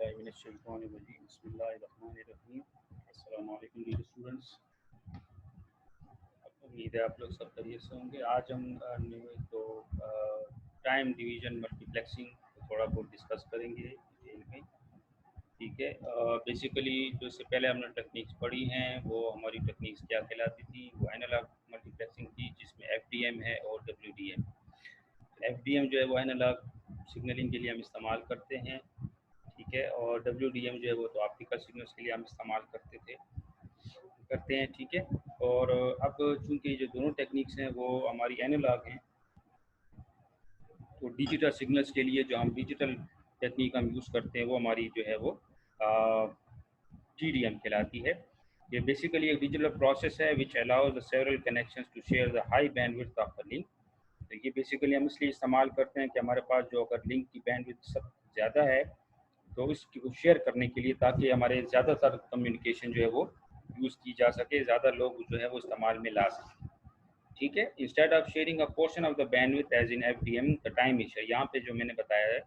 बिस्मिल्लाहिर्रहमानिर्रहीम। बिस्मिल्लाहिर्रहमानिर्रहीम। अस्सलामु अलैकुम डियर स्टूडेंट्स। उम्मीद है आप लोग सब खैरियत से होंगे। आज हम टाइम डिवीज़न मल्टीप्लेक्सिंग थोड़ा बहुत डिस्कस करेंगे डिटेल में। ठीक है, बेसिकली जो इससे पहले हमने टेक्निक्स पढ़ी हैं वो हमारी टेक्निक्स क्या कहलाती थी, वो एनालॉग मल्टीप्लेक्सिंग थी जिसमें एफडीएम है और डब्ल्यूडीएम। एफडीएम जो है वो एनालॉग सिग्नलिंग के लिए हम इस्तेमाल करते हैं, ठीक है, और डब्ल्यूडीएम जो है वो तो ऑप्टिकल सिग्नल्स के लिए हम इस्तेमाल करते हैं, ठीक है। और अब चूंकि जो दोनों टेक्निक्स हैं वो हमारी एनालॉग हैं, तो डिजिटल सिग्नल्स के लिए जो हम डिजिटल टेक्निक हम यूज़ करते हैं वो हमारी जो है वो TDM कहलाती है। ये बेसिकली एक डिजिटल प्रोसेस है which allows the several connections to share the high bandwidth of the link. तो ये बेसिकली हम इसलिए इस्तेमाल करते हैं कि हमारे पास जो अगर लिंक की बैंडविड्थ सब ज़्यादा है तो इसको शेयर करने के लिए, ताकि हमारे ज़्यादातर कम्युनिकेशन जो है वो यूज़ की जा सके, ज़्यादा लोग जो है वो इस्तेमाल में ला सकें, ठीक है। Instead of sharing a portion of the bandwidth as in FDM the time is share. यहाँ पे जो मैंने बताया है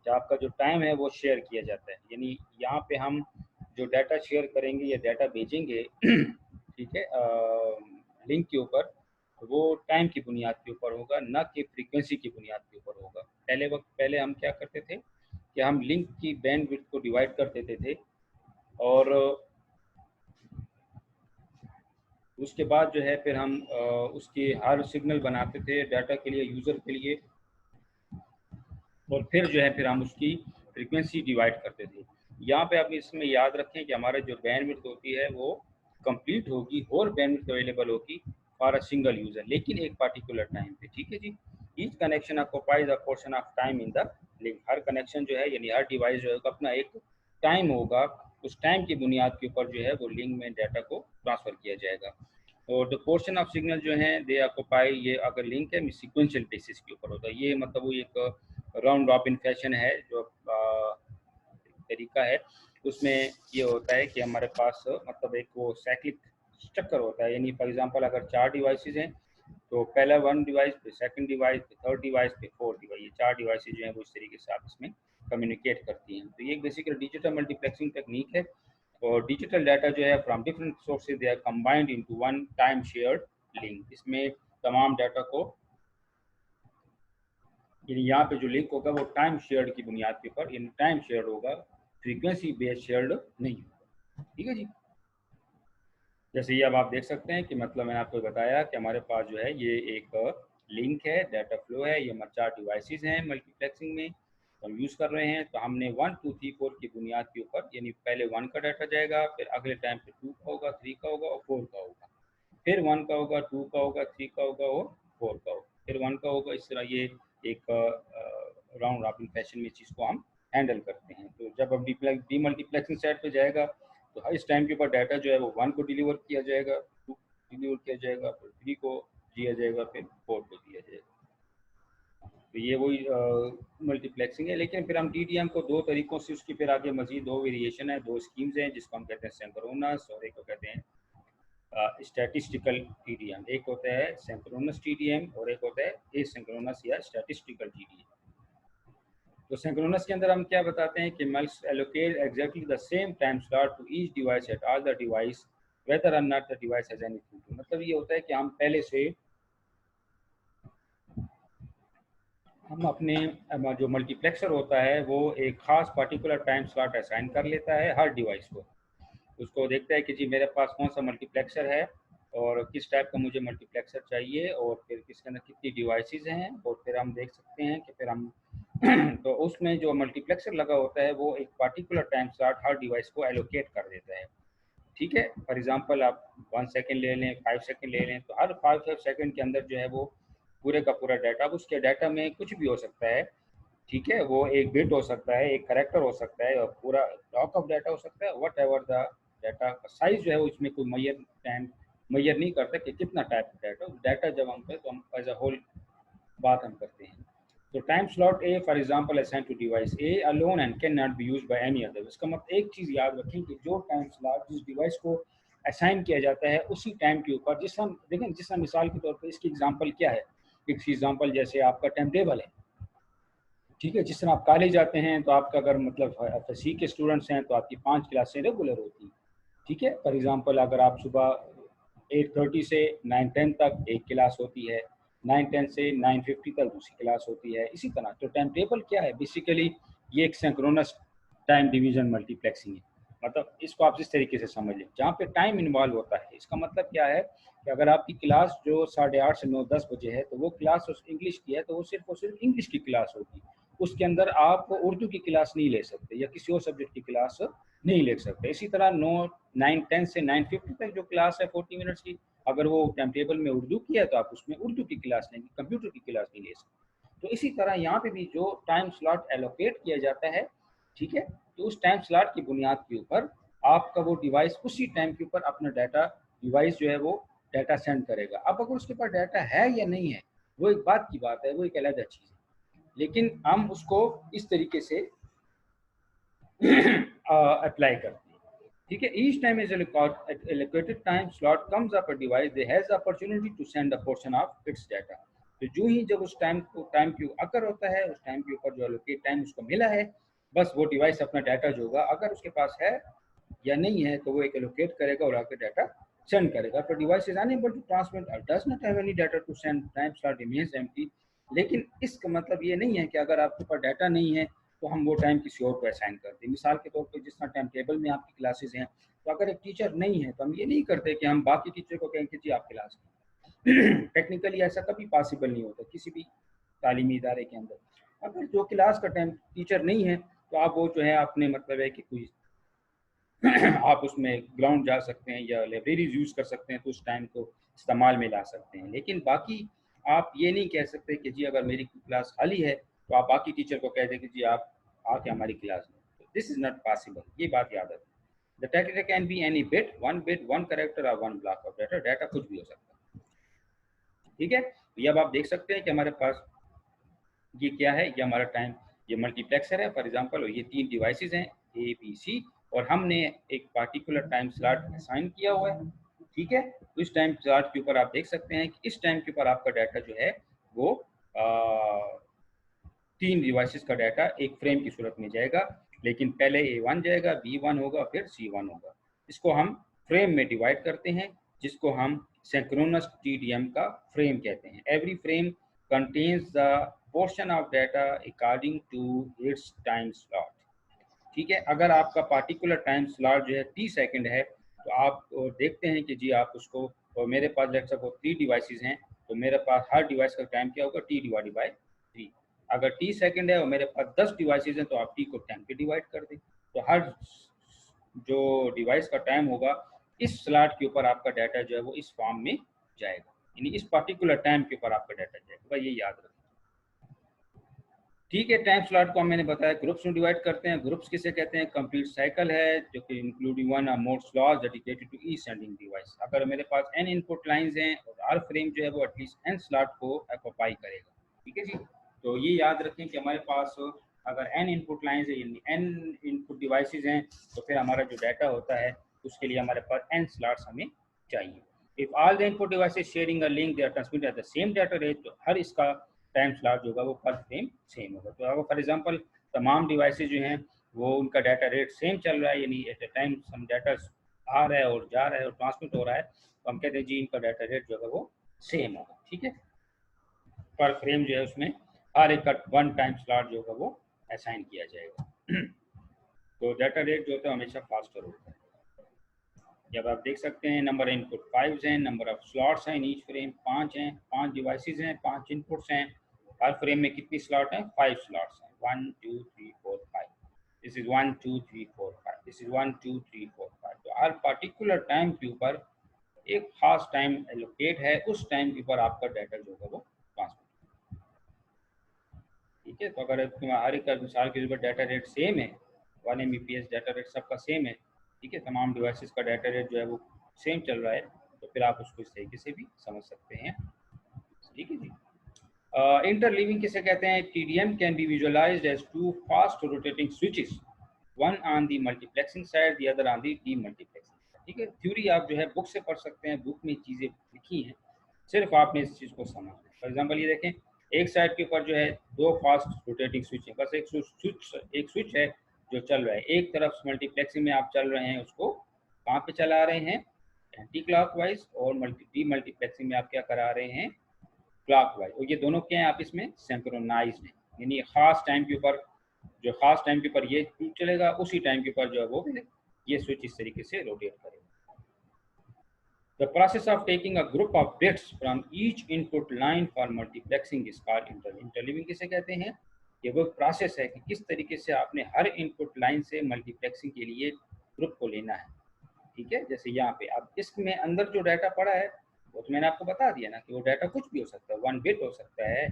कि आपका जो टाइम है वो शेयर किया जाता है, यानी यहाँ पे हम जो डाटा शेयर करेंगे या डाटा भेजेंगे ठीक है, लिंक के ऊपर, वो टाइम की बुनियाद के ऊपर होगा, न कि फ्रीक्वेंसी की बुनियाद के ऊपर होगा। पहले हम क्या करते थे कि हम लिंक की बैंडविड्थ को डिवाइड कर देते थे और उसके बाद जो है फिर हम उसके हर सिग्नल बनाते थे डाटा के लिए, यूज़र के लिए, और फिर जो है फिर हम उसकी फ्रीक्वेंसी डिवाइड करते थे। यहाँ पे आप इसमें याद रखें कि हमारा जो बैंडविड्थ होती है वो कंप्लीट होगी, होल बैंडविड्थ अवेलेबल होगी फॉर अ सिंगल यूज़र, लेकिन एक पार्टिकुलर टाइम पे, ठीक है जी। Each connection occupies a portion of time in the link. हर कनेक्शन जो है यानी हर डिवाइस जो है अपना एक टाइम होगा, उस टाइम की बुनियाद के ऊपर जो है वो लिंक में डाटा को ट्रांसफ़र किया जाएगा। और द पोर्शन ऑफ सिग्नल जो है दे ऑक्युपाई, ये अगर लिंक है सिक्वेंशियल बेसिस के ऊपर होता है। ये मतलब वो एक राउंड रॉबिन फैशन है जो तरीका है, उसमें ये होता है कि हमारे पास मतलब एक वो साइक्लिक स्ट्रक्चर होता है, यानी फॉर एग्जांपल अगर 4 डिवाइसेस हैं तो पहला 1 डिवाइस, फिर सेकंड डिवाइस, फिर थर्ड डिवाइस, फिर फोर्थ डिवाइस, ये 4 डिवाइसेस जो हैं वो इस तरीके से आप इसमें कम्युनिकेट करती हैं। तो ये बेसिकली डिजिटल मल्टीप्लेक्सिंग टेक्निक है, और डिजिटल डाटा जो है from different sources they are combined into one time shared link. इसमें तमाम डाटा को, यानी यहाँ पे जो लिंक होगा वो टाइम शेयर्ड की बुनियाद के ऊपर, यानी टाइम शेयर्ड होगा, फ्रीक्वेंसी बेस्ड शेयर्ड नहीं होगा, ठीक है जी। जैसे ये अब आप देख सकते हैं कि मतलब मैंने आपको बताया कि हमारे पास जो है ये एक लिंक है, डाटा फ्लो है, ये हमारे 4 डिवाइसेस हैं मल्टीप्लेक्सिंग में तो हम यूज़ कर रहे हैं। तो हमने 1 2 3 4 की बुनियाद के ऊपर, यानी पहले 1 का डाटा जाएगा, फिर अगले टाइम पे 2 का होगा, 3 का होगा और 4 का होगा, फिर 1 का होगा, 2 का होगा, 3 का होगा और 4 का होगा, फिर 1 का होगा। इस तरह ये एक राउंड रॉबिन फैशन में चीज़ को हम हैंडल करते हैं। तो जब अब डीमल्टीप्लेक्सिंग साइड पे जाएगा तो इस टाइम के ऊपर डाटा जो है वो 1 को डिलीवर किया जाएगा, 2 डिलीवर किया जाएगा, फिर 3 को दिया जाएगा, फिर 4 को दिया जाएगा। तो ये वही मल्टीप्लेक्सिंग है। लेकिन फिर हम DDM को दो तरीक़ों से, उसकी फिर आगे मज़ीद 2 वेरिएशन है, 2 स्कीम्स हैं, जिसको हम कहते हैं सिंक्रोनस और एक को कहते हैं स्टैटिस्टिकल TDM। एक होता है सिंक्रोनस TDM और एक होता है एसिंक्रोनस या स्टैटिस्टिकल TDM। तो सिंक्रोनस के अंदर हम क्या बताते हैं कि must allocate exactly the same time slot to each device at all the device whether और not the device has anything to. मतलब ये होता है कि हम पहले से हम अपने जो मल्टीप्लेक्सर होता है वो एक ख़ास पर्टिकुलर टाइम स्लॉट असाइन कर लेता है हर डिवाइस को। उसको देखता है कि जी मेरे पास कौन सा मल्टीप्लेक्सर है और किस टाइप का मुझे मल्टीप्लेक्सर चाहिए, और फिर किसके अंदर कितनी डिवाइसेस हैं, और फिर हम देख सकते हैं कि फिर हम तो उसमें जो मल्टीप्लेक्सर लगा होता है वो एक पार्टिकुलर टाइम स्लॉट हर डिवाइस को एलोकेट कर देता है, ठीक है। फॉर एग्जांपल आप 1 सेकंड ले लें, 5 सेकंड ले लें, तो हर 5 सेकंड के अंदर जो है वो पूरे का पूरा डाटा, उसके डाटा में कुछ भी हो सकता है, ठीक है। वो एक बिट हो सकता है, एक करैक्टर हो सकता है, और पूरा ब्लॉक ऑफ डाटा हो सकता है, वट एवर द डाटा का साइज जो है उसमें कोई मैयर नहीं करता कि कितना टाइप का डाटा जब हम तो हम एज अ होल बात हम करते हैं। तो time slot A for example assign to device A alone and can not be used by any other. इसका मतलब एक चीज़ याद रखें कि जो टाइम स्लॉट जिस डिवाइस को असाइन किया जाता है उसी टाइम के ऊपर, जिस हम देखें, जिस हम मिसाल के तौर पर इसकी एग्जांपल क्या है, एक एग्जांपल जैसे आपका टाइम टेबल है, ठीक है। जिस तरह आप कॉलेज जाते हैं तो आपका अगर मतलब एफएससी के स्टूडेंट्स हैं तो आपकी 5 क्लासें रेगुलर होती हैं। ठीक है। फॉर एग्जांपल अगर आप सुबह 8:30 से 9:10 तक एक क्लास होती है, 9:10 से 9:50 तक दूसरी क्लास होती है, इसी तरह। तो टाइम टेबल क्या है बेसिकली, ये एक सिंक्रोनस टाइम डिवीजन मल्टीप्लेक्सिंग है। मतलब इसको आप इस तरीके से समझ लें, जहाँ पे टाइम इन्वॉल्व होता है। इसका मतलब क्या है कि अगर आपकी क्लास जो 8:30 से 9-10 बजे है, तो वो क्लास इंग्लिश की है, तो वो सिर्फ इंग्लिश की क्लास होगी। उसके अंदर आप उर्दू की क्लास नहीं ले सकते या किसी और सब्जेक्ट की क्लास नहीं ले सकते। इसी तरह 9:10 से 9:50 तक जो क्लास है 40 मिनट्स की, अगर वो टाइम टेबल में उर्दू की है तो आप उसमें उर्दू की क्लास लेंगे, कंप्यूटर की क्लास नहीं ले सकते। तो इसी तरह यहाँ पे भी जो टाइम स्लॉट एलोकेट किया जाता है, ठीक है, तो उस टाइम स्लॉट की बुनियाद के ऊपर आपका वो डिवाइस उसी टाइम के ऊपर अपना डाटा, डिवाइस जो है वो डाटा सेंड करेगा। अब अगर उसके पास डाटा है या नहीं है, वो एक बात की बात है, वो एक अलग चीज़ है। लेकिन हम उसको इस तरीके से अप्लाई करते हैं। ठीक है। Each time is allocated time slot comes up a device that has opportunity to send a portion of its data. तो जो ही जब उस टाइम की अकर होता है, उस टाइम के ऊपर जो एलोकेट टाइम उसको मिला है, बस वो डिवाइस अपना डाटा जो होगा, अगर उसके पास है या नहीं है, तो वो एक एलोकेट करेगा और आकर डाटा सेंड करेगा। तो device is enable to transmit और does not have any data to send, time slot remains empty. लेकिन इसका मतलब ये नहीं है कि अगर आपके पास डाटा नहीं है तो हम वो टाइम किसी और को असाइन कर दें। मिसाल के तौर पर जिस तरह टाइम टेबल में आपकी क्लासेस हैं, तो अगर एक टीचर नहीं है तो हम ये नहीं करते कि हम बाकी टीचर को कहें कि जी आप क्लास में टेक्निकली ऐसा कभी पॉसिबल नहीं होता किसी भी तालीमी इदारे के अंदर। अगर जो क्लास का टाइम टीचर नहीं है तो आप वो जो है अपने मतलब है कि कोई आप उसमें ग्राउंड जा सकते हैं या लाइब्रेरीज यूज़ कर सकते हैं, तो उस टाइम को इस्तेमाल में ला सकते हैं। लेकिन बाकी आप ये नहीं कह सकते कि जी अगर मेरी क्लास खाली है तो आप बाकी टीचर को कह दें कि जी आप आके हमारी क्लास में। दिस इज नॉट पॉसिबल, ये बात याद रखें। The data can be any bit, one character और one block of data. Data कुछ भी हो सकता है। ठीक है। तो ये अब आप देख सकते हैं कि हमारे पास ये क्या है, ये हमारा टाइम, ये मल्टीप्लेक्सर है फॉर एग्जांपल, और ये 3 डिवाइसेस हैं ए बी सी, और हमने एक पार्टिकुलर टाइम स्लॉट असाइन किया हुआ है। ठीक है। तो इस टाइम स्लॉट के ऊपर आप देख सकते हैं कि इस टाइम के ऊपर आपका डाटा जो है वो 3 डिवाइसेस का डाटा एक फ्रेम की सूरत में जाएगा। लेकिन पहले A1 जाएगा, B1 होगा, फिर C1 होगा। इसको हम फ्रेम में डिवाइड करते हैं, जिसको हम सिंक्रोनस TDM का फ्रेम कहते हैं। Every frame contains the portion of data according to its time slot. ठीक है। अगर आपका पार्टिकुलर टाइम स्लॉट जो है 30 सेकंड है, तो आप देखते हैं कि जी आप उसको, और मेरे पास लेट्स सपोज 3 डिवाइसेस हैं, तो मेरे पास हर डिवाइस का टाइम क्या होगा, T/3। अगर 30 सेकंड है और मेरे पास 10 डिवाइसेस हैं, तो आप T को 10 पे डिवाइड कर दें। तो हर जो डिवाइस का टाइम होगा, इस स्लॉट के ऊपर आपका डाटा जो है वो इस फॉर्म में जाएगा, यानी इस पर्टिकुलर टाइम के ऊपर आपका डाटा जाएगा। ये याद रखें। ठीक है। टाइम स्लॉट को मैंने बताया ग्रुप्स में डिवाइड करते हैं। ग्रुप्स किसे कहते हैं, कंप्लीट साइकिल है, जो कि इंक्लूडिंग वन और more slots dedicated to each sending device. अगर मेरे पास n इनपुट लाइंस हैं और हर फ्रेम जो है वो एटलीस्ट n स्लॉट को ऑक्यूपाई करेगा। ठीक है जी। तो ये याद रखें कि हमारे पास अगर n इनपुट लाइंस है यानी n इनपुट डिवाइसेस हैं, तो फिर हमारा जो डाटा होता है उसके लिए हमारे पास n स्लॉट्स हमें चाहिए। If all the input devices sharing a link they are transmitted at the same data rate, तो हर इसका टाइम स्लॉट जो होगा वो पर फ्रेम सेम होगा। तो अगर फॉर एग्जांपल तमाम डिवाइसेज जो हैं वो उनका डाटा रेट सेम चल रहा है, यानी at a time some data आ रहा है और जा रहा है और ट्रांसमिट हो रहा है, तो हम कहते हैं जी इनका डाटा रेट जो है वो सेम होगा। ठीक है। पर फ्रेम जो है उसमें हर एक का वन टाइम स्लॉट जो होगा वो असाइन किया जाएगा। तो डाटा रेट जो होता है हमेशा फास्टर होता है। जब आप देख सकते हैं नंबर इनपुट 5 हैं, नंबर ऑफ स्लॉट्स हैं, ईच फ्रेम 5 हैं, 5 डिवाइसेस हैं, 5 इनपुट्स हैं। हर फ्रेम में कितनी स्लॉट हैं, 5 स्लॉट्स हैं। 1 2 3 4 5। This is 1 2 3 4 5। This is 1 2 3 4 5। तो हर पर्टिकुलर टाइम के ऊपर एक खास टाइम एलोकेट है, उस टाइम के ऊपर आपका डाटा जो होगा वो ट्रांसमिट। ठीक है। तो अगर हर एक मिसाल के ऊपर डाटा रेट सेम है, 1 Mbps डाटा रेट सबका सेम है, ठीक है, तमाम डिवाइसेस का डाटा रेट जो है वो सेम चल रहा है, तो फिर आप उसको इस तरीके से भी समझ सकते हैं। ठीक है जी। इंटरलीविंग किसे कहते हैं, TDM can be visualized as two fast rotating switches, one on the multiplexing side, the other on the demultiplexing side. ठीक है। थ्योरी आप जो है बुक से पढ़ सकते हैं, बुक में चीज़ें लिखी हैं, सिर्फ आपने इस चीज़ को समझना है। फॉर एग्जाम्पल ये देखें, एक साइड के ऊपर जो है दो फास्ट रोटेटिंग स्विच है, बस एक स्विच है जो चल रहा है। एक तरफ मल्टीप्लेक्सिंग में आप चल रहे हैं उसको कहाँ पे चला रहे हैं, एंटी क्लॉकवाइज, और डी मल्टीप्लेक्सिंग में आप क्या करा रहे हैं, क्लॉकवाइज। और ये दोनों क्या है आप इसमें सिंक्रोनाइज्ड है, यानी खास टाइम के ऊपर जो खास टाइम के ऊपर ये चलेगा उसी टाइम के ऊपर जो है वो ये स्विच इस तरीके से रोटेट करेगा। The process of taking a group of bits from each input line for multiplexing is called interleaving। Interleaving किसे कहते हैं, ये वो प्रोसेस है कि किस तरीके से आपने हर इनपुट लाइन से मल्टीप्लेक्सिंग के लिए ग्रुप को लेना है। ठीक है, जैसे यहाँ पे अब इसमें अंदर जो डाटा पड़ा है वो तो मैंने आपको बता दिया ना कि वो डाटा कुछ भी हो सकता है, 1 बिट हो सकता है,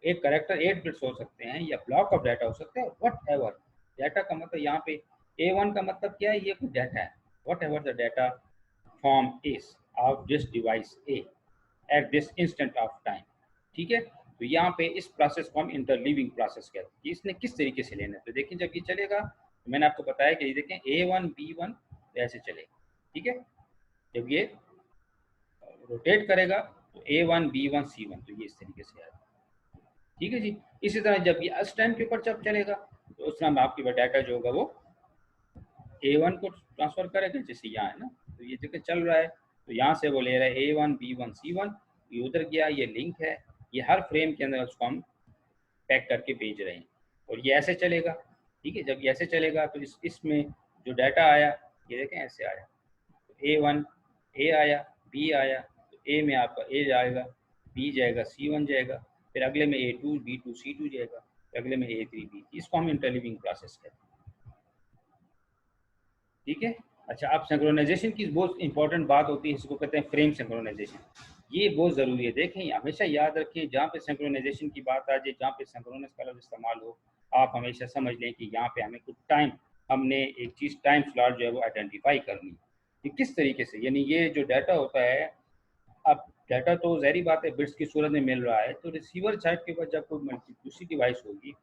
एक करेक्टर 8 बिट्स हो सकते हैं, या ब्लॉक ऑफ डाटा हो सकता है, वट एवर। डाटा का मतलब यहाँ पे A1 का मतलब क्या है, ये कुछ डाटा है, what ever the data form is of this device A at this instant of time. ठीक है, तो यहाँ पे इस प्रोसेस को हम इंटरलीविंग प्रोसेस कहते हैं कि इसने किस तरीके से लेना है। तो देखिए जब ये चलेगा तो मैंने आपको बताया कि ये देखें A1 B1 ऐसे चलेगा। ठीक है, जब ये रोटेट करेगा तो A1 B1 C1 तो ये इस तरीके से आएगा। ठीक है जी, इसी तरह जब ये इस टाइम के ऊपर जब चलेगा तो उस टाइम आपकी डाटा जो होगा वो A1 को ट्रांसफर करेगा, जैसे यहाँ है ना, तो ये देखिए चल रहा है, तो यहाँ से वो ले रहा है A1 B1 C1, ये उधर गया, ये लिंक है, ये हर फ्रेम के अंदर उसको हम पैक करके भेज रहे हैं और ये ऐसे चलेगा। ठीक है, जब ये ऐसे चलेगा तो इसमें जो डाटा आया ये देखें ऐसे आया, तो A1 A आया, B आया, तो A में आपका A जाएगा, B जाएगा, C1 जाएगा, फिर अगले में A2 B2 C2 जाएगा, फिर अगले में A3 B। इसको हम इंटरलीविंग प्रोसेस कहते हैं। ठीक है, अच्छा, अब सिंक्रोनाइजेशन की बहुत इंपॉर्टेंट बात होती है, इसको कहते हैं फ्रेम सिंक्रोनाइजेशन। ये बहुत ज़रूरी है। देखें, हमेशा याद रखिए जहाँ पे सिंक्रोनाइजेशन की बात आ जाए, जहाँ पे सिंक्रोनस का लफ्ज़ इस्तेमाल हो, आप हमेशा समझ लें कि यहाँ पे हमें कुछ टाइम, हमने एक चीज़ टाइम स्लॉट जो है वो आइडेंटिफाई करनी है कि किस तरीके से, यानी ये जो डाटा होता है, अब डाटा तो ज़ाहिर बात है बिट्स की सूरत में मिल रहा है, तो रिसीवर साइड के ऊपर जब कोई दूसरी डिवाइस होगी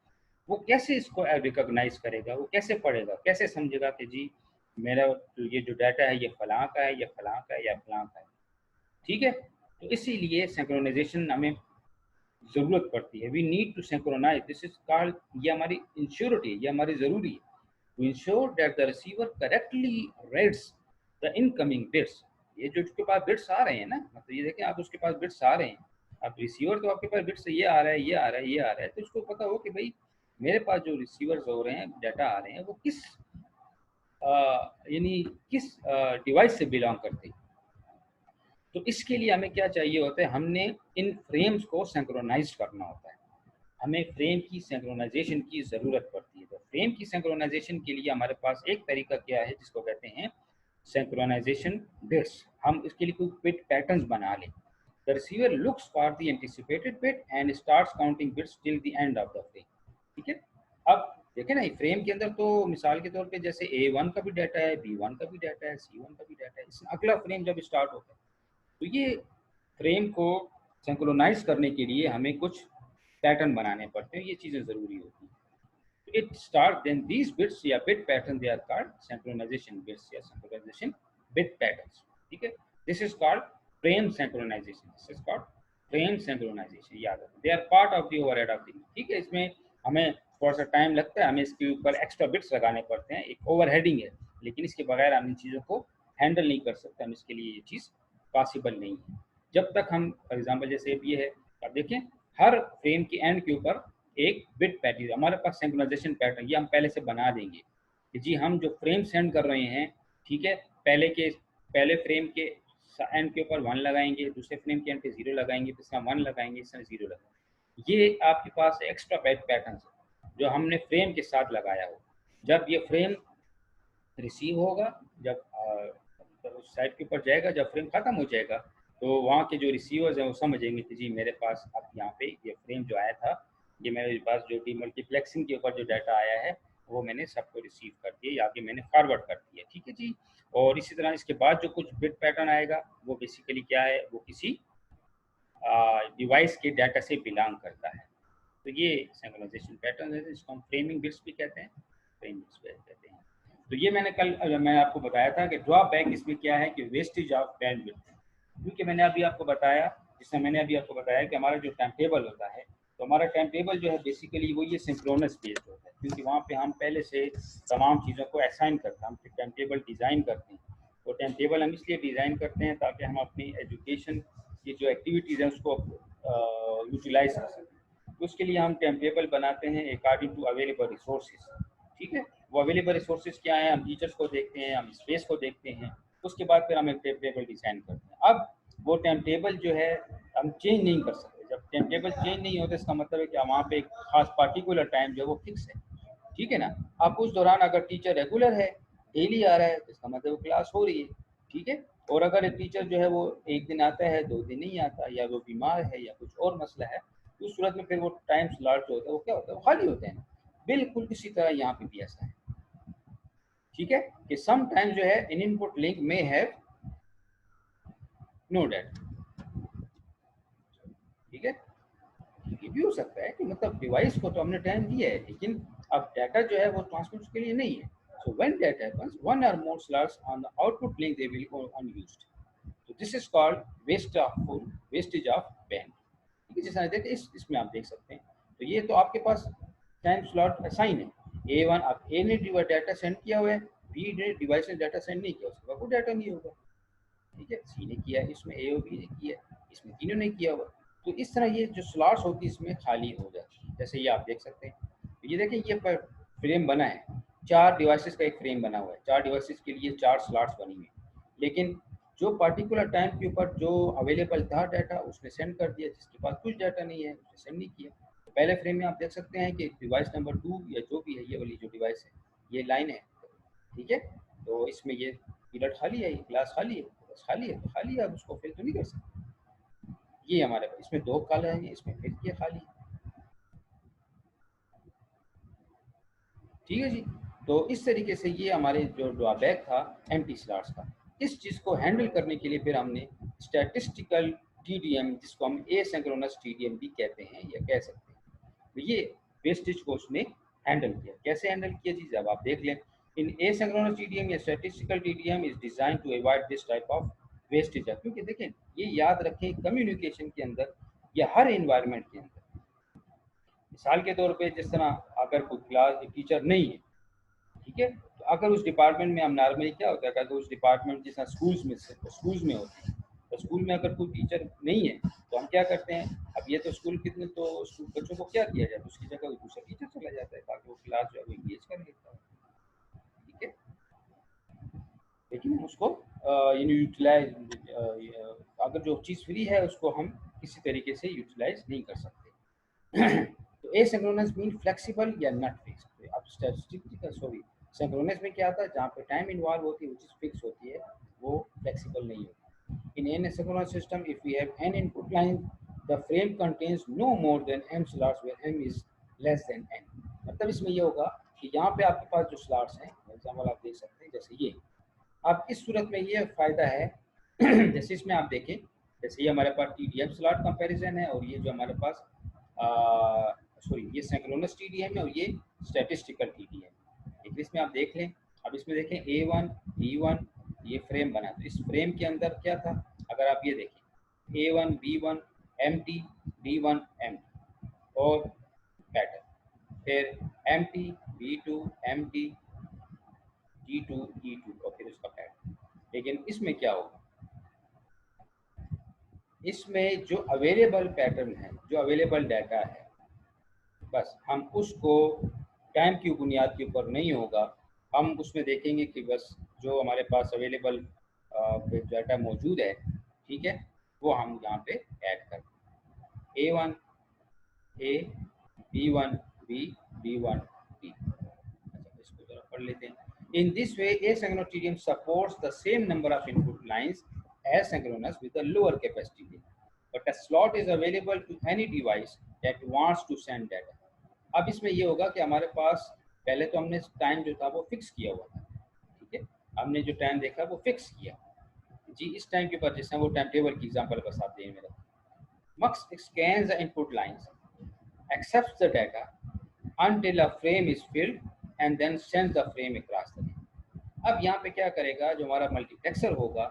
वो कैसे इसको रिकॉग्नाइज करेगा, वो कैसे पढ़ेगा, कैसे समझेगा कि जी मेरा ये जो डाटा है ये फलां का है, या फलां का है, या फलां का है। ठीक है, तो इसीलिए सिंक्रोनाइजेशन हमें ज़रूरत पड़ती है। We need to synchronize, this is called, ये हमारी इंश्योरिटी, ये हमारी ज़रूरी है to ensure that the receiver correctly reads the incoming bits. ये जो उसके पास बिट्स आ रहे हैं ना, मतलब ये देखें आप उसके पास बिट्स आ रहे हैं, अब रिसीवर तो आपके पास बिट्स ये आ रहा है, ये आ रहा है, ये आ रहा है, तो उसको पता हो कि भाई मेरे पास जो रिसीवर्स हो रहे हैं, डाटा आ रहे हैं, वो किस यानी किस डिवाइस से बिलोंग करते हैं। तो इसके लिए हमें क्या चाहिए होता है, हमने इन फ्रेम्स को सिंक्रोनाइज करना होता है, हमें फ्रेम की सिंक्रोनाइजेशन की ज़रूरत पड़ती है। तो फ्रेम की सिंक्रोनाइजेशन के लिए हमारे पास एक तरीका क्या है जिसको कहते हैं सिंक्रोनाइजेशन बिट्स। हम इसके लिए कुछ बिट पैटर्न्स बना लें। The receiver looks for the anticipated bit and starts counting bits till the end of the frame. ठीक है, अब देखें ना, फ्रेम के अंदर तो मिसाल के तौर पे जैसे A1 का भी डाटा है, B1 का भी डाटा है, C1 का भी डाटा है, इसमें अगला फ्रेम जब स्टार्ट होता है तो ये फ्रेम को सिंक्रोनाइज करने के लिए हमें कुछ पैटर्न बनाने पड़ते हैं, ये चीज़ें ज़रूरी होती हैं। It start then these bits या bit pattern they are called synchronization bits या सिंक्रोनाइजेशन बिट पैटर्न्स। ठीक है, this is called frame synchronization, this is called frame synchronization, याद रखें, they are part of the overhead of the. ठीक है, इसमें हमें थोड़ा सा टाइम लगता है, हमें इसके ऊपर एक्स्ट्रा बिट्स लगाने पड़ते हैं, एक ओवरहेडिंग है, लेकिन इसके बगैर हम इन चीज़ों को हैंडल नहीं कर सकते, हम इसके लिए ये चीज़ पॉसिबल नहीं है। जब तक हम फॉर एग्जांपल जैसे ये है, अब देखें हर फ्रेम के एंड के ऊपर एक बिट पैटर्न, हमारे पास सिंक्रोनाइजेशन पैटर्न ये हम पहले से बना देंगे कि जी हम जो फ्रेम सेंड कर रहे हैं, ठीक है, पहले फ्रेम के एंड के ऊपर 1 लगाएंगे, दूसरे फ्रेम के एंड पे 0 लगाएंगे, तीसरा 1 लगाएंगे, इसमें 0 लगाएंगे। ये आपके पास एक्स्ट्रा पैटर्न है जो हमने फ्रेम के साथ लगाया हो। जब ये फ्रेम रिसीव होगा, जब उस साइड के ऊपर जाएगा, जब फ्रेम ख़त्म हो जाएगा तो वहाँ के जो रिसीवर्स हैं वो समझेंगे कि जी मेरे पास अब यहाँ पे ये फ्रेम जो आया था, ये मेरे पास जो डीमल्टीप्लेक्सिंग के ऊपर जो डाटा आया है वो मैंने सबको रिसीव कर दिया, या आगे मैंने फॉरवर्ड कर दिया। ठीक है जी, और इसी तरह इसके बाद जो कुछ बिट पैटर्न आएगा वो बेसिकली क्या है, वो किसी डिवाइस के डाटा से बिलोंग करता है। तो ये सिंक्रोनाइजेशन पैटर्न है, इसको हम फ्रेमिंग बिट्स भी कहते हैं, फ्रेम बिट्स भी कहते हैं। तो ये मैंने आपको बताया था कि ड्रॉबैक इसमें क्या है कि वेस्टेज ऑफ बैंडविड्थ, क्योंकि मैंने अभी आपको बताया जिसमें मैंने अभी आपको बताया कि हमारा जो टाइम टेबल होता है, तो हमारा टाइम टेबल जो है बेसिकली वो ये सिंक्रोनस बेस्ड होता है, क्योंकि वहाँ पे हम पहले से तमाम चीज़ों को असाइन करते हैं, हम टाइम टेबल डिज़ाइन करते हैं। तो टाइम टेबल हम इसलिए डिज़ाइन करते हैं ताकि हम अपनी एजुकेशन की जो एक्टिविटीज़ हैं उसको यूटिलाइज कर सकें। तो उसके लिए हम टाइम टेबल बनाते हैं अकॉर्डिंग टू अवेलेबल रिसोर्सेज। ठीक है, वो अवेलेबल रिसोर्सेज क्या है, हम टीचर्स को देखते हैं, हम स्पेस को देखते हैं, उसके बाद फिर हम एक टाइम टेबल डिज़ाइन करते हैं। अब वो टाइम टेबल जो है हम चेंज नहीं कर सकते। जब टाइम टेबल चेंज नहीं होता इसका मतलब है कि वहाँ पे एक खास पार्टिकुलर टाइम जो है वो फिक्स है। ठीक है ना। अब उस दौरान अगर टीचर रेगुलर है, डेली आ रहा है, तो इसका मतलब क्लास हो रही है। ठीक है। और अगर एक टीचर जो है वो एक दिन आता है, 2 दिन नहीं आता, या वो बीमार है या कुछ और मसला है, तो उस सूरत में फिर वो टाइम स्लॉट जो होता है वो क्या होता है, वो खाली होते हैं। बिल्कुल इसी तरह यहाँ पे भी ऐसा है। ठीक है, कि सम टाइम जो है इन इनपुट लिंक में हैव नो डाटा। ठीक है, ये भी हो सकता है कि मतलब डिवाइस को तो हमने टाइम दिया है, लेकिन अब डाटा जो है वो ट्रांसमिट के लिए नहीं है। So when that happens, one और more slots on the output link they will go unused. तो this is called wastage of band. ठीक है, जैसा देखिए इसमें आप देख सकते हैं। तो ये तो आपके पास टाइम स्लॉट असाइन है। A1, अब ए ने डाटा सेंड किया हुआ है, बी ने डिवाइस ने डाटा सेंड नहीं किया, उसके बाद कोई डाटा नहीं होगा। ठीक है, सी ने किया, इसमें ए और बी ने किया, इसमें तीनों ने किया हुआ। तो इस तरह ये जो स्लॉट्स होती है इसमें खाली हो जाती है, जैसे ये आप देख सकते हैं। तो ये देखें, ये फ्रेम बना है, 4 डिवाइसेस का एक फ्रेम बना हुआ है, 4 डिवाइसेस के लिए 4 स्लॉट्स बनी हुई है। लेकिन जो पर्टिकुलर टाइम के ऊपर जो अवेलेबल था डाटा उसने सेंड कर दिया, जिसके पास कुछ डाटा नहीं है उसने सेंड नहीं किया। तो पहले फ्रेम में आप देख सकते हैं कि डिवाइस नंबर 2 या जो भी है, ये वाली जो डिवाइस है, ये लाइन है। ठीक है, तो इसमें ये पीरियड खाली है, ये क्लास खाली है, बस खाली है तो खाली है, आप उसको फिल तो नहीं कर सकते। ये हमारे पास इसमें 2 कॉलम है, इसमें फिर ये खाली है। ठीक है जी। तो इस तरीके से ये हमारे जो ड्रॉबैक था एम्प्टी स्लॉट्स का। इस चीज़ को हैंडल करने के लिए फिर हमने स्टैटिस्टिकल टीडीएम, जिसको हम एसिंक्रोनस टीडीएम भी कहते हैं या कह सकते हैं, तो ये वेस्टेज को उसने हैंडल किया। कैसे हैंडल किया जी, जब आप देख लें, in asynchronous TDM or statistical TDM is design to avoid this type of wastage. क्योंकि देखें, ये याद रखें, कम्युनिकेशन के अंदर या हर इन्वायरमेंट के अंदर, मिसाल के तौर पे जिस तरह अगर कोई क्लास टीचर नहीं है, ठीक है, तो अगर उस डिपार्टमेंट में हम नॉर्मली क्या होता है, अगर उस डिपार्टमेंट जिस तरह स्कूल्स में होते हैं, तो स्कूल में अगर कोई टीचर नहीं है तो हम क्या करते हैं, अब ये तो स्कूल कितने तो स्कूल बच्चों को क्या किया जाए, उसकी जगह दूसरा टीचर चला जाता है ताकि वो क्लास जो है वो इंगेज कर लेता है। ठीक है, लेकिन हम उसको यूटिलाइज, अगर जो चीज़ फ्री है उसको हम किसी तरीके से यूटिलाइज नहीं कर सकते। तो एसिंक्रोनस मीन फ्लेक्सिबल या नॉट फिक्स। अब स्टैटिस्टिकल, सॉरी, सिंक्रोनस में क्या आता है, जहाँ पे टाइम इन्वॉल्व होती है वो चीज़ फिक्स होती है, वो फ्लेक्सिबल नहीं होती। In an asynchronous system if we have an input line, the frame contains no more than m slots where m is less than n। मतलब इसमें ये होगा कि यहाँ पे आपके पास जो स्लॉट्स हैं, एग्जाम्पल आप देख सकते हैं जैसे ये। अब इस सूरत में ये फ़ायदा है जैसे इसमें आप देखें, जैसे ये हमारे पास TDM स्लॉट कंपैरिजन है, और ये जो हमारे पास सॉरी, ये सिंक्रोनस TDM है और ये स्टैटिस्टिकल TDM है। लेकिन इसमें आप देख लें, अब इसमें देखें A1 B1, ये फ्रेम बना, तो इस फ्रेम के अंदर क्या था, अगर आप ये देखें A1 B1 MT D1 MT और पैटर्न, फिर MT B2 MT G2 E2 और फिर उसका पैटर्न। लेकिन इसमें क्या होगा, इसमें जो अवेलेबल पैटर्न है, जो अवेलेबल डाटा है, बस हम उसको टाइम की बुनियाद के ऊपर नहीं होगा, हम उसमें देखेंगे कि बस जो हमारे पास अवेलेबल डाटा मौजूद है, ठीक है, वो हम यहाँ पे ऐड कर A1 A, B1 B, D1 D। अच्छा, इसको जरा पढ़ लेते हैं। In this way, asynchronous TDM supports the same number of input lines as synchronous with a lower capacity, but a slot is available to any device that wants to send data। अब इसमें ये होगा कि हमारे पास पहले तो हमने time जो था वो फिक्स किया हुआ था। ठीक है, हमने जो टाइम देखा वो फिक्स किया जी। इस टाइम के ऊपर जैसे वो टाइम टेबल की एग्जांपल बस आप दें मेरा, Mux scans the input lines, accepts the data until a frame is filled and then sends the frame across the link। अब यहाँ पे क्या करेगा, जो हमारा मल्टीप्लेक्सर होगा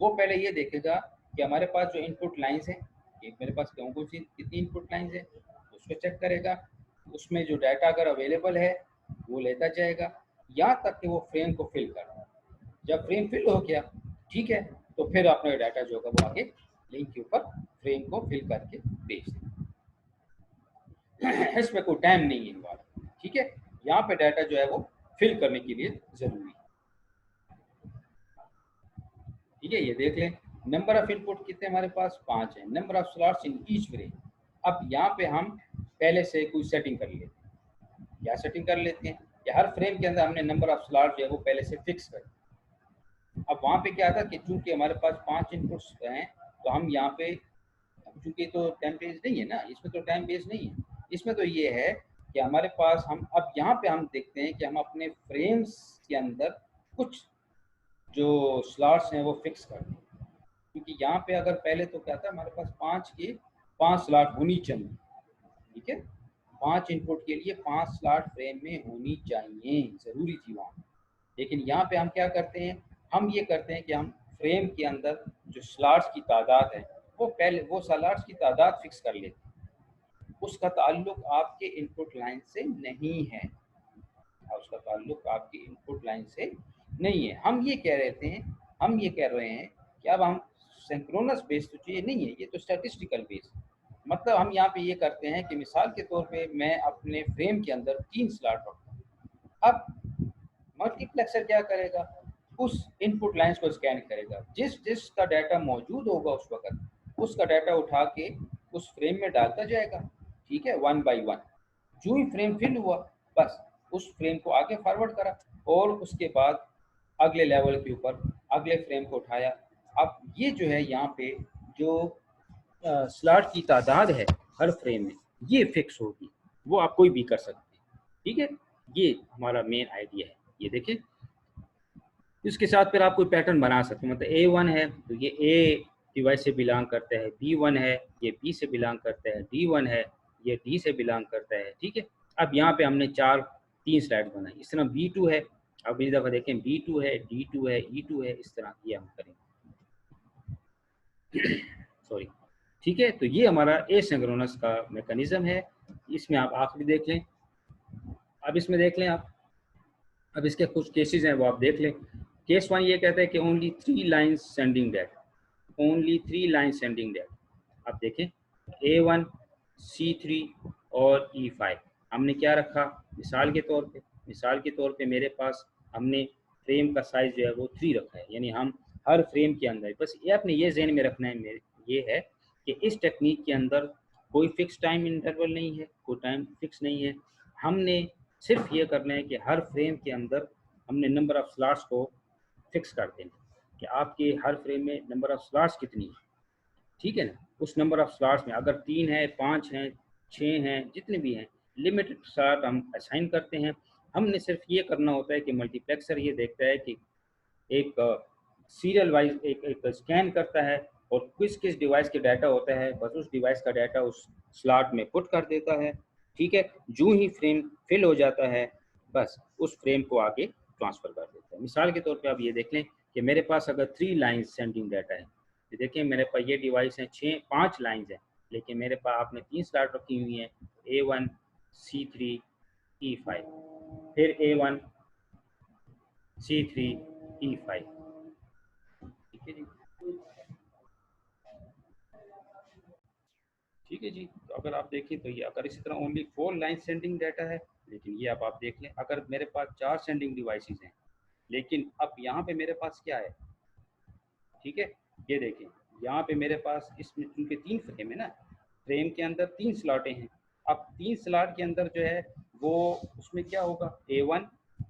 वो पहले ये देखेगा कि हमारे पास जो इनपुट लाइंस हैं, कि मेरे पास कौन कौन सी कितनी इनपुट लाइन्स है, उसको चेक करेगा, उसमें जो डाटा अगर अवेलेबल है वो लेता जाएगा, यहाँ तक कि वो फ्रेम को फिल कर। जब फ्रेम फिल हो गया, ठीक है, तो फिर अपना डाटा जो होगा वो आगे लिंक के ऊपर फ्रेम को फिल करके भेज दें। इसमें कोई टाइम नहीं है इन्वॉल्व, ठीक है। यहाँ पे डाटा जो है वो फिल करने के लिए जरूरी है, ठीक है। ये देख लें, नंबर ऑफ इनपुट कितने हमारे पास 5 है, number of slots in each frame. अब यहाँ पे हम पहले से कोई सेटिंग कर लेते हैं, क्या सेटिंग कर लेते हैं कि हर फ्रेम के अंदर हमने नंबर ऑफ स्लॉट जो है वो पहले से फिक्स कर। अब वहाँ पे क्या था कि चूंकि हमारे पास 5 इनपुट्स हैं, तो हम यहाँ पे, चूंकि तो टाइम बेस्ड नहीं है ना, इसमें तो टाइम बेस्ड नहीं है, इसमें तो ये है कि हमारे पास हम अब यहाँ पे हम देखते हैं कि हम अपने फ्रेम्स के अंदर कुछ जो स्लॉट्स हैं वो फिक्स कर दें, क्योंकि यहाँ पे अगर पहले तो क्या था, हमारे पास 5 के 5 स्लॉट होनी चाहिए, ठीक है। 5 इनपुट के लिए 5 स्लॉट फ्रेम में होनी चाहिए, जरूरी थी वहाँ। लेकिन यहाँ पे हम क्या करते हैं, हम ये करते हैं कि हम फ्रेम के अंदर जो स्लॉट्स की तादाद है वो पहले वो स्लॉट्स की तादाद फिक्स कर लेते हैं, उसका ताल्लुक आपके इनपुट लाइन से नहीं है, उसका ताल्लुक आपकी इनपुट लाइन से नहीं है। हम ये कह रहे थे, हम ये कह रहे हैं कि अब हम सिंक्रोनस बेस तो ये नहीं है, ये तो स्टैटिस्टिकल बेस। मतलब हम यहाँ पे ये करते हैं कि मिसाल के तौर पे मैं अपने फ्रेम के अंदर 3 स्लॉट रखता हूँ। अब मल्टीप्लेक्सर क्या करेगा, उस इनपुट लाइंस को स्कैन करेगा, जिसका डाटा मौजूद होगा उस वक्त उसका डाटा उठा के उस फ्रेम में डालता जाएगा, ठीक है, 1 बाई 1। जो ही फ्रेम फिल हुआ, बस उस फ्रेम को आगे फॉरवर्ड करा और उसके बाद अगले लेवल के ऊपर अगले फ्रेम को उठाया। अब ये जो है यहाँ पे जो स्लॉट की तादाद है हर फ्रेम में, ये फिक्स होगी, वो आप कोई भी कर सकते हैं, ठीक है। ये हमारा मेन आइडिया है। ये देखिए, इसके साथ फिर आप कोई पैटर्न बना सकते हैं, मतलब A1 है तो ये A डिवाइस से बिलोंग करता है, B1 है ये B से बिलोंग करता है, D1 है ये D से बिलोंग करता है, ठीक है। अब यहाँ पे हमने 3 स्लाइड बनाई, इस तरह B2 है, अब इस दफ़ा देखें B2 है, D2 है, E2 है, इस तरह ये हम करेंगे सॉरी, ठीक है। तो ये हमारा एसिंक्रोनस का मैकेनिज्म है। इसमें आप आखिरी देख लें, अब इसमें देख लें आप, अब इसके कुछ केसेस हैं वो आप देख लें। केस 1 ये कहता है कि only 3 lines sending data, only 3 lines sending data. आप देखें A1, C3 और E5 हमने क्या रखा, मिसाल के तौर पे मेरे पास हमने फ्रेम का साइज जो है वो 3 रखा है, यानी हम हर फ्रेम के अंदर, बस ये आपने ये ज़हन में रखना है मेरे, ये है कि इस टेक्निक के अंदर कोई फिक्स टाइम इंटरवल नहीं है, कोई टाइम फिक्स नहीं है। हमने सिर्फ ये करना है कि हर फ्रेम के अंदर हमने नंबर ऑफ स्लॉट्स को फिक्स कर देना कि आपके हर फ्रेम में नंबर ऑफ स्लॉट्स कितनी है, ठीक है ना। उस नंबर ऑफ स्लॉट्स में अगर 3 है, 5 हैं, 6 हैं, जितने भी हैं, लिमिटेड स्लॉट हम असाइन करते हैं। हमने सिर्फ ये करना होता है कि मल्टीप्लेक्सर ये देखता है कि एक सीरियल वाइज एक स्कैन करता है और किस किस डिवाइस के डाटा होता है, बस उस डिवाइस का डाटा उस स्लॉट में पुट कर देता है, ठीक है। जो ही फ्रेम फिल हो जाता है, बस उस फ्रेम को आगे ट्रांसफ़र कर देता है। मिसाल के तौर पे आप ये देख लें कि मेरे पास अगर 3 लाइन्स सेंडिंग डाटा है, तो देखिए मेरे पास ये डिवाइस है 5 लाइन्स हैं, लेकिन मेरे पास आपने 3 स्लॉट रखी हुई हैं, A1, C3, E5, फिर A1, C3, E5, ठीक है जी, ठीक है जी। तो अगर आप देखें तो ये अगर इसी तरह ओनली 4 लाइन सेंडिंग डाटा है, लेकिन ये अब आप देख लें अगर मेरे पास 4 सेंडिंग डिवाइसेस हैं, लेकिन अब यहाँ पे मेरे पास क्या है, ठीक है, ये देखें यहाँ पे मेरे पास इसमें चूँकि 3 फ्रेम है ना, फ्रेम के अंदर 3 स्लॉटें हैं। अब 3 स्लॉट के अंदर जो है वो उसमें क्या होगा, A1,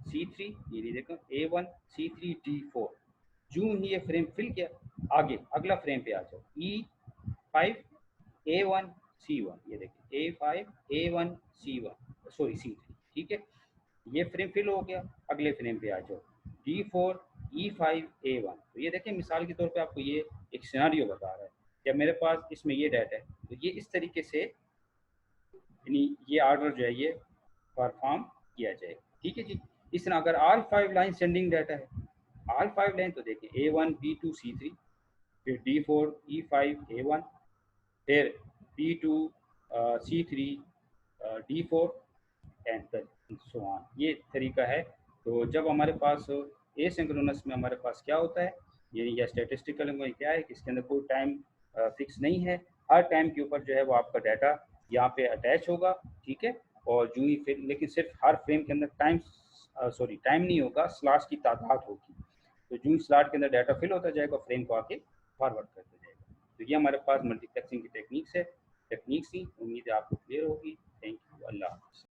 C3, ये देखो A1, C3, D4, जो ही ये फ्रेम फिल किया, आगे अगला फ्रेम पे आ जाओ, E5, A1, C1, ये देखिए A5, A1, C1, sorry C3, ठीक है। ये फ्रेम फिल हो गया, अगले फ्रेम पे आ जाओ, D4, E5, A1। तो ये देखिए मिसाल के तौर पे आपको ये एक सिनारियो बता रहा है, जब मेरे पास इसमें ये डाटा है तो ये इस तरीके से, यानी ये ऑर्डर जो है ये परफॉर्म किया जाएगा, ठीक है जी। इस तरह अगर ऑल 5 लाइन सेंडिंग डाटा है, ऑल 5 लाइन, तो देखिए A1, B2, C3, फिर D4, E5, A1, फिर P2, C3, D4 and so on. ये तरीका है। तो जब हमारे पास एसिंक्रोनस में हमारे पास क्या होता है, ये या स्टैटिस्टिकल में क्या है कि इसके अंदर कोई टाइम फिक्स नहीं है। हर टाइम के ऊपर जो है वो आपका डाटा यहाँ पे अटैच होगा, ठीक है। और जो ही फिर लेकिन सिर्फ हर फ्रेम के अंदर टाइम नहीं होगा, स्लॉट्स की तादाद होगी। तो जो ही स्लॉट के अंदर डाटा फिल होता जाएगा, फ्रेम को आके फॉरवर्ड करता जाएगा। तो ये हमारे पास मल्टीप्लेक्सिंग की टेक्निक्स थी। उम्मीद है आपको क्लियर होगी। Thank you. अल्लाह हाफ़िज़।